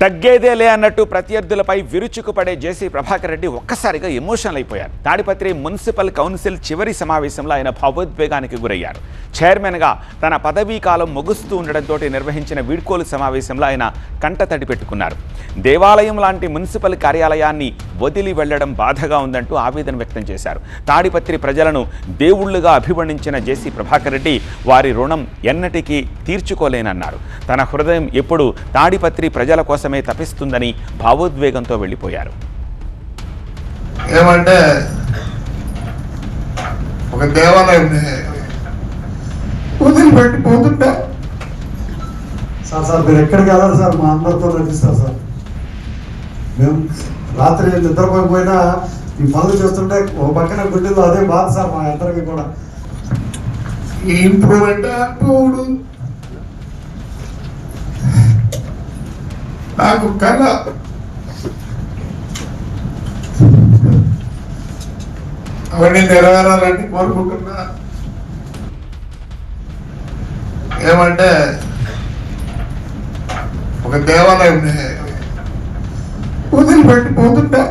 తగ్గేదేలే అన్నట్టు ప్రత్యర్థులపై విరుచుకుపడే జేసీ ప్రభాకర్ రెడ్డి ఒక్కసారిగా ఎమోషనల్ అయిపోయారు. తాడిపత్రి మున్సిపల్ కౌన్సిల్ చివరి సమావేశంలో ఆయన భావోద్వేగానికి గురయ్యారు. చైర్మన్గా తన పదవీ కాలం ముగుస్తూ ఉండడంతో నిర్వహించిన వీడ్కోలు సమావేశంలో ఆయన కంటతడి పెట్టుకున్నారు. దేవాలయం లాంటి మున్సిపల్ కార్యాలయాన్ని వదిలి వెళ్లడం బాధగా ఉందంటూ ఆవేదన వ్యక్తం చేశారు. తాడిపత్రి ప్రజలను దేవుళ్లుగా అభివర్ణించిన జేసీ ప్రభాకర్ రెడ్డి వారి రుణం ఎన్నటికీ తీర్చుకోలేనన్నారు. తన హృదయం ఎప్పుడు తాడిపత్రి ప్రజల కోసమే తపిస్తుందని భావోద్వేగంతో వెళ్ళిపోయారు. ఏమంటే ఒక దేవాలయం వదిలిపెట్టిపోతుంటా సార్ మీరు ఎక్కడికి వెళ్ళాలి సార్, మా అందరితో నటిస్తారు సార్. మేము రాత్రి నిద్రపోయిపోయినా ఈ పనులు చేస్తుంటే ఒక పక్కన గుడ్డిలో అదే బాధ సార్ మా అందరికి కూడా. ఇంప్రూవ్మెంట్ నాకు కళ అవన్నీ నెరవేరాలని కోరుకుంటున్నా. ఏమంటే ఒక దేవాలయం వదిలిపెట్టిపోతుంటా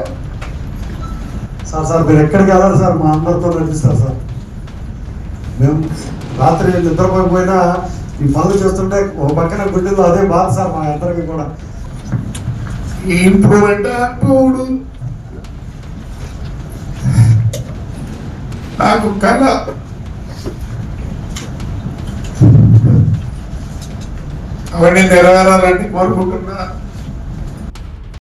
సార్ మీరు ఎక్కడికి వెళ్ళాలి సార్, మా అందరితో నటిస్తారు సార్. మేము రాత్రి నిద్రపోయిపోయినా ఈ పనులు చేస్తుంటే ఒక పక్కన గుడ్డిలో అదే బాధ సార్ మా అందరికి కూడా. ఇంప్రూవ్మెంట్ నాకు కళ అవన్నీ నెరవేరాలని కోరుకుంటున్నా.